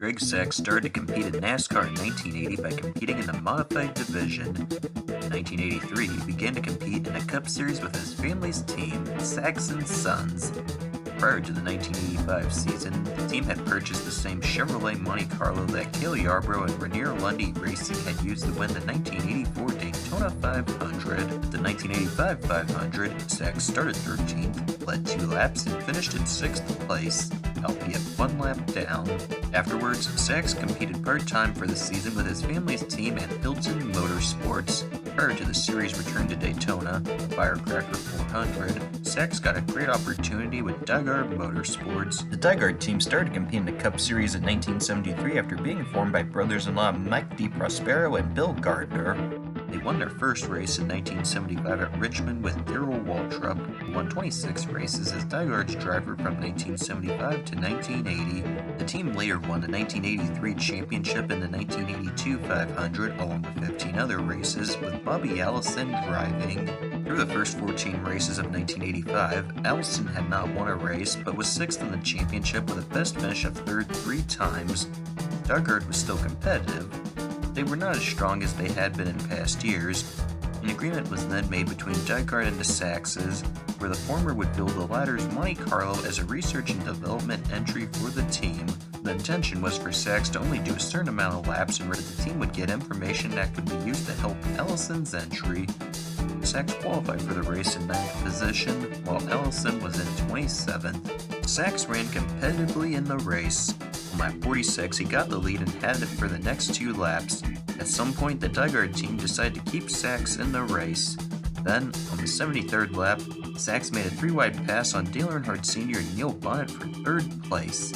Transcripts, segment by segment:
Greg Sachs started to compete in NASCAR in 1980 by competing in the modified division. In 1983, he began to compete in a Cup Series with his family's team, Sachs & Sons. Prior to the 1985 season, the team had purchased the same Chevrolet Monte Carlo that Cale Yarborough and Rainier Lundy Racing had used to win the 1984 Daytona 500. At the 1985 500, Sachs started 13th, led 2 laps, and finished in 6th place, albeit 1 lap down. Afterwards, Sachs competed part-time for the season with his family's team at Hilton Motorsports. Prior to the series' return to Daytona, the Firecracker 400, Sachs got a great opportunity with Dygard Motorsports. The Dygard team started competing in the Cup Series in 1973 after being formed by brothers-in-law Mike DeProspero and Bill Gardner. They won their first race in 1975 at Richmond with Darrell Waltrip, who won 26 races as Dygard's driver from 1975 to 1980. The team later won the 1983 championship and the 1982 500, along with 15 other races, with Bobby Allison driving. Through the first 14 races of 1985, Allison had not won a race, but was 6th in the championship with a best finish of 3rd 3 times. Dygard was still competitive. They were not as strong as they had been in past years. An agreement was then made between Dygard and the Sachses, where the former would build the latter's Monte Carlo as a research and development entry for the team. The intention was for Sachs to only do a certain amount of laps and where the team would get information that could be used to help Allison's entry. Sachs qualified for the race in 9th position, while Allison was in 27th. Sachs ran competitively in the race. On lap 46, he got the lead and had it for the next 2 laps. At some point, the Dygard team decided to keep Sachs in the race. Then, on the 73rd lap, Sachs made a 3-wide pass on Dale Earnhardt Sr. and Neil Bonnet for 3rd place.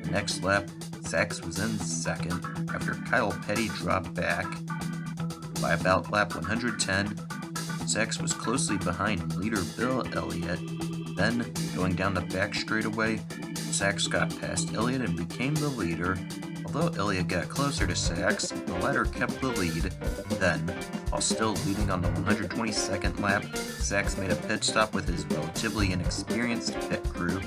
The next lap, Sachs was in 2nd after Kyle Petty dropped back. By about lap 110, Sachs was closely behind leader Bill Elliott. Then, going down the back straightaway, Sachs got past Elliott and became the leader. Although Elliott got closer to Sachs, the latter kept the lead. Then, while still leading on the 122nd lap, Sachs made a pit stop with his relatively inexperienced pit crew.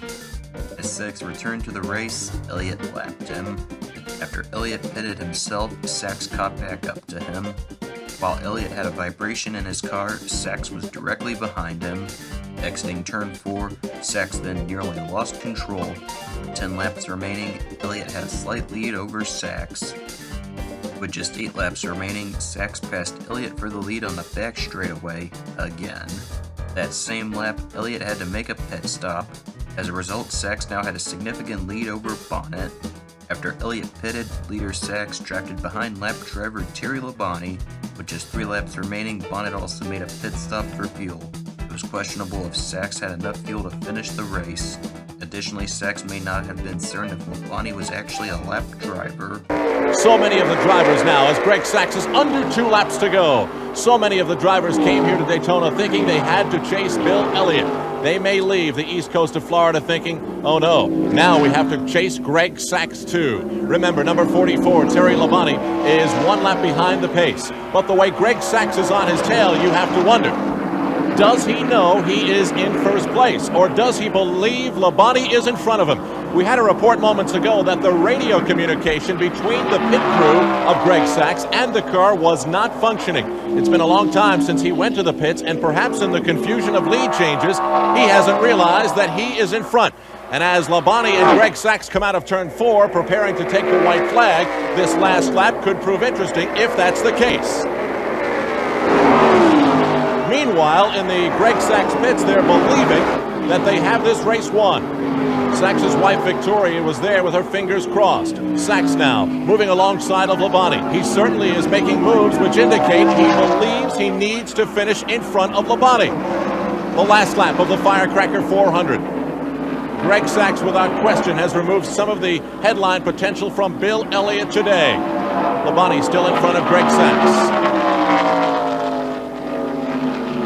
As Sachs returned to the race, Elliott lapped him. After Elliott pitted himself, Sachs caught back up to him. While Elliott had a vibration in his car, Sachs was directly behind him. Exiting turn 4, Sachs then nearly lost control. With 10 laps remaining, Elliott had a slight lead over Sachs. With just 8 laps remaining, Sachs passed Elliott for the lead on the back straightaway again. That same lap, Elliott had to make a pit stop. As a result, Sachs now had a significant lead over Bonnet. After Elliott pitted, leader Sachs drafted behind lap driver Terry Labonte. With just 3 laps remaining, Bonnet also made a pit stop for fuel. It was questionable if Sachs had enough fuel to finish the race. Additionally, Sachs may not have been certain if Labonte was actually a lap driver. So many of the drivers now, as Greg Sachs is under 2 laps to go. So many of the drivers came here to Daytona thinking they had to chase Bill Elliott. They may leave the east coast of Florida thinking, oh no, now we have to chase Greg Sachs too. Remember, number 44, Terry Labonte, is 1 lap behind the pace. But the way Greg Sachs is on his tail, you have to wonder, does he know he is in first place? Or does he believe Labonte is in front of him? We had a report moments ago that the radio communication between the pit crew of Greg Sachs and the car was not functioning. It's been a long time since he went to the pits, and perhaps in the confusion of lead changes, he hasn't realized that he is in front. And as Labonte and Greg Sachs come out of turn 4, preparing to take the white flag, this last lap could prove interesting if that's the case. Meanwhile, in the Greg Sachs pits, they're believing that they have this race won. Sachs's wife, Victoria, was there with her fingers crossed. Sachs now moving alongside of Labonte. He certainly is making moves which indicate he believes he needs to finish in front of Labonte. The last lap of the Firecracker 400. Greg Sachs, without question, has removed some of the headline potential from Bill Elliott today. Labonte still in front of Greg Sachs.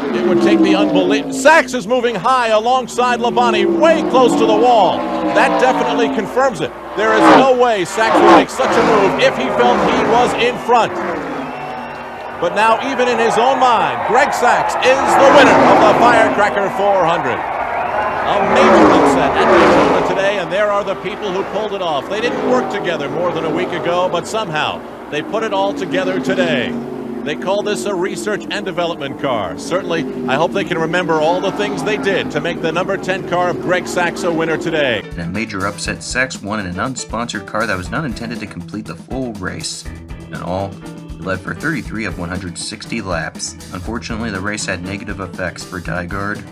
It would take the unbelievable. Sachs is moving high alongside Labonte, way close to the wall. That definitely confirms it. There is no way Sachs would make such a move if he felt he was in front. But now, even in his own mind, Greg Sachs is the winner of the Firecracker 400. A major upset at Daytona today, and there are the people who pulled it off. They didn't work together more than a week ago, but somehow they put it all together today. They call this a research and development car. Certainly, I hope they can remember all the things they did to make the number 10 car of Greg Sacks a winner today. In a major upset, Sacks won in an unsponsored car that was not intended to complete the full race. In all, he led for 33 of 160 laps. Unfortunately, the race had negative effects for Dygard.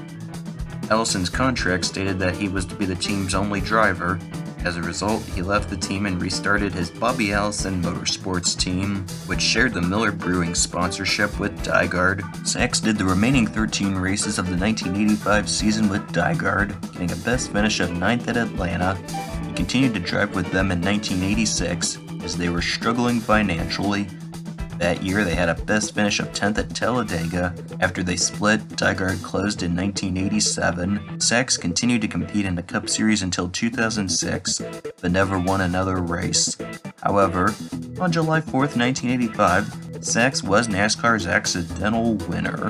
Ellison's contract stated that he was to be the team's only driver. As a result, he left the team and restarted his Bobby Allison Motorsports team, which shared the Miller Brewing sponsorship with Dygard. Sacks did the remaining 13 races of the 1985 season with Dygard, getting a best finish of 9th at Atlanta. He continued to drive with them in 1986, as they were struggling financially. That year, they had a best finish of 10th at Talladega. After they split, Dygard closed in 1987. Sacks continued to compete in the Cup Series until 2006, but never won another race. However, on July 4th, 1985, Sacks was NASCAR's accidental winner.